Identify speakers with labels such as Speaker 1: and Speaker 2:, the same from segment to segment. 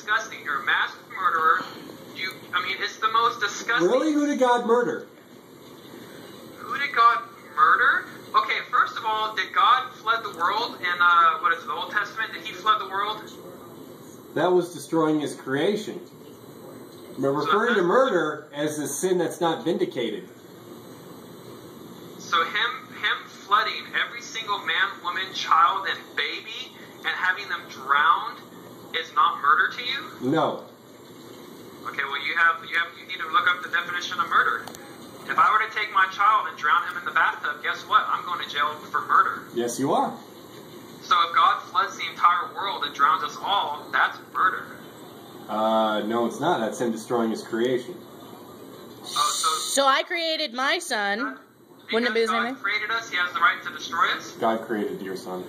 Speaker 1: disgusting. You're a mass murderer. I mean, it's the most disgusting.
Speaker 2: Really? Who did God murder?
Speaker 1: Who did God murder? Okay, first of all, did God flood the world in, what is it, the Old Testament? Did he flood the world?
Speaker 2: That was destroying his creation. We're referring to murder as a sin that's not vindicated.
Speaker 1: So him flooding every single man, woman, child, and baby, and having them drowned is not murder to you?
Speaker 2: No.
Speaker 1: Okay, well you need to look up the definition of murder. If I were to take my child and drown him in the bathtub, guess what? I'm going to jail for murder.
Speaker 2: Yes, you are.
Speaker 1: So if God floods the entire world and drowns us all, that's murder.
Speaker 2: No, it's not. That's him destroying his creation.
Speaker 3: So I created my son. Wouldn't it be his name?
Speaker 1: God created us, he has the right to destroy us?
Speaker 2: God created your son.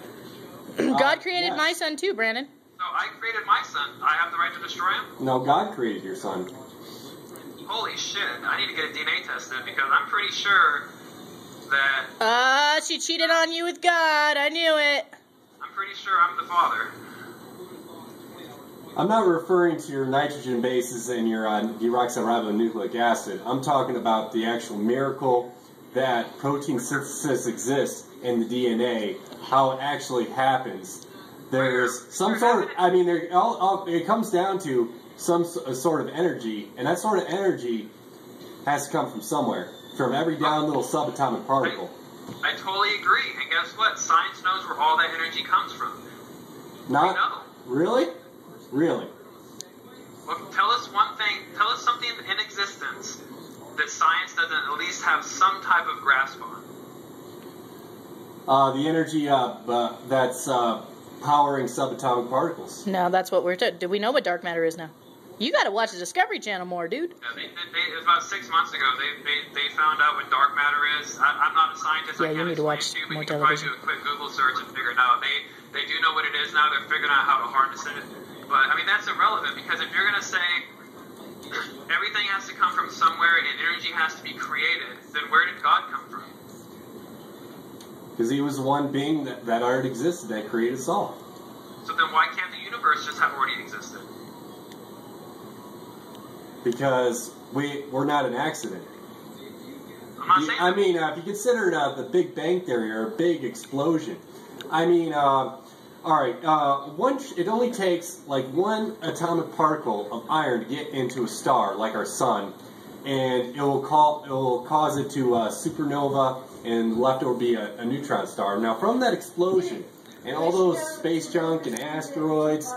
Speaker 3: God created
Speaker 2: yes.
Speaker 3: my son too, Brandon.
Speaker 1: So I created my son. I have the right to destroy him?
Speaker 2: No, God created your son.
Speaker 1: Holy shit. I need to get a DNA test then because I'm pretty sure that...
Speaker 3: She cheated on you with God. I knew it.
Speaker 1: I'm pretty sure I'm the father.
Speaker 2: I'm not referring to your nitrogen bases and your deoxyribonucleic acid. I'm talking about the actual miracle that protein synthesis exists in the DNA, how it actually happens. There's some sort of, I mean, it comes down to some sort of energy, and that sort of energy has to come from somewhere, from every down little subatomic particle.
Speaker 1: I totally agree, and guess what? Science knows where all that energy comes from.
Speaker 2: Not,
Speaker 1: we know.
Speaker 2: Really? Really?
Speaker 1: Well, tell us one thing, tell us something in existence that science doesn't at least have some type of grasp on.
Speaker 2: The energy that's powering subatomic particles.
Speaker 3: No, that's what we're talking. Do we know what dark matter is now? You got to watch the Discovery Channel more, dude.
Speaker 1: Yeah, it was about 6 months ago. They found out what dark matter is. I'm not a scientist.
Speaker 3: Yeah,
Speaker 1: I
Speaker 3: you
Speaker 1: can't
Speaker 3: need to watch
Speaker 1: explain it to you,
Speaker 3: more
Speaker 1: but you can probably
Speaker 3: television.
Speaker 1: do a quick Google search and figure it out. They do know what it is now. They're figuring out how to harness it. But I mean, that's irrelevant because if you're gonna say everything has to come from somewhere and energy has to be created, then where did God come from?
Speaker 2: Because he was the one being that already existed, that created us all.
Speaker 1: So then why can't the universe just have already existed?
Speaker 2: Because we're not an accident.
Speaker 1: I'm not saying
Speaker 2: I mean, if you consider the Big Bang Theory or a big explosion, I mean, all right, it only takes like one atomic particle of iron to get into a star, like our sun, and it will cause it to supernova, and left over be a neutron star. Now, from that explosion and all those space junk and asteroids,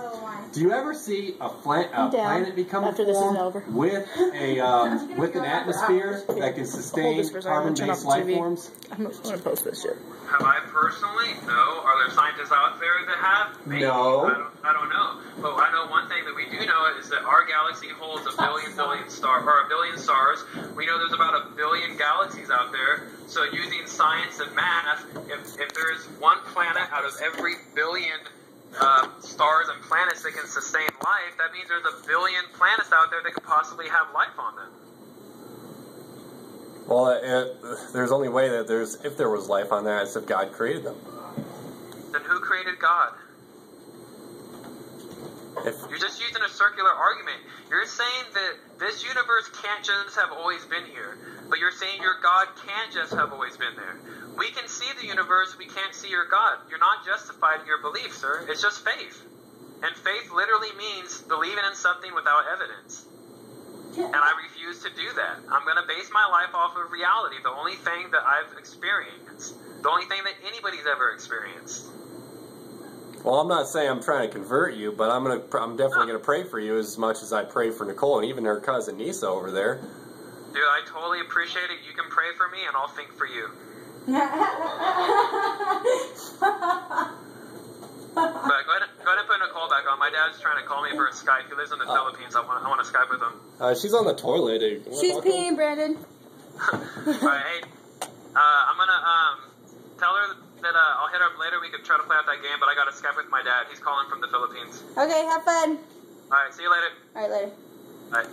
Speaker 2: do you ever see a planet become formed with an atmosphere that can sustain carbon-based life forms?
Speaker 3: I'm not going to post this shit.
Speaker 1: Have I personally? No. Are there scientists out there that have? Maybe.
Speaker 2: No.
Speaker 1: I don't know. But I know one thing that we do know is that our galaxy holds a billion stars. We know there's about 1 billion galaxies out there. So using science and math, if there's one planet out of every billion stars and planets that can sustain life, that means there's 1 billion planets out there that could possibly have life on them.
Speaker 2: Well, there's only way that if there was life on there, it's if God created them.
Speaker 1: Then who created God? You're just using a circular argument. You're saying that this universe can't just have always been here, but you're saying your God can't just have always been there. We can see the universe, we can't see your God. You're not justified in your belief, sir. It's just faith. And faith literally means believing in something without evidence. And I refuse to do that. I'm going to base my life off of reality, the only thing that I've experienced, the only thing that anybody's ever experienced.
Speaker 2: Well, I'm not saying I'm trying to convert you, but I'm definitely going to pray for you as much as I pray for Nicole and even her cousin Nisa over there.
Speaker 1: Dude, I totally appreciate it. You can pray for me, and I'll think for you. But go ahead and put Nicole back on. My dad's trying to call me for a Skype. He lives in the Philippines. I want to Skype with him.
Speaker 2: She's on the toilet.
Speaker 4: She's peeing, Brandon.
Speaker 1: Alright, hey, I'm gonna tell her that I'll hit her up later. We could try to play out that game, but I got to Skype with my dad. He's calling from the Philippines.
Speaker 4: Okay, have fun.
Speaker 1: Alright, see you later.
Speaker 4: Alright, later.
Speaker 1: Bye.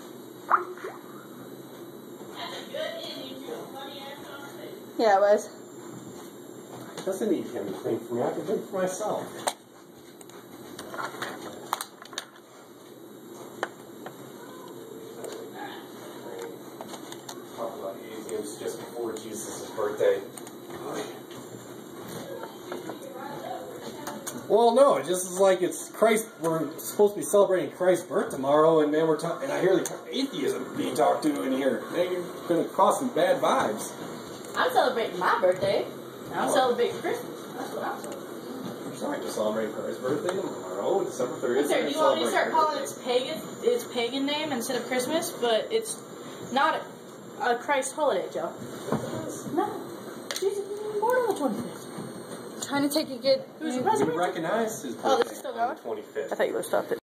Speaker 4: Yeah, it was.
Speaker 2: Doesn't need him to think for me. I can think for myself. Well, no, it just is like it's Christ. We're supposed to be celebrating Christ's birth tomorrow, and man, and I hear the atheism being talked to in here. Man, you're going to cause some bad vibes.
Speaker 3: I'm celebrating my birthday. I'm celebrating Christmas. That's what I'm celebrating.
Speaker 2: I'm sorry to celebrate Christ's birthday tomorrow, December 30th.
Speaker 3: Sir, do you want me to start calling its pagan name instead of Christmas? But it's not a Christ holiday, Joe. No. Jesus was born on the 25th.
Speaker 4: Trying to take a good.
Speaker 2: We recognize his birthday on the 25th.
Speaker 4: I thought you would have stopped it.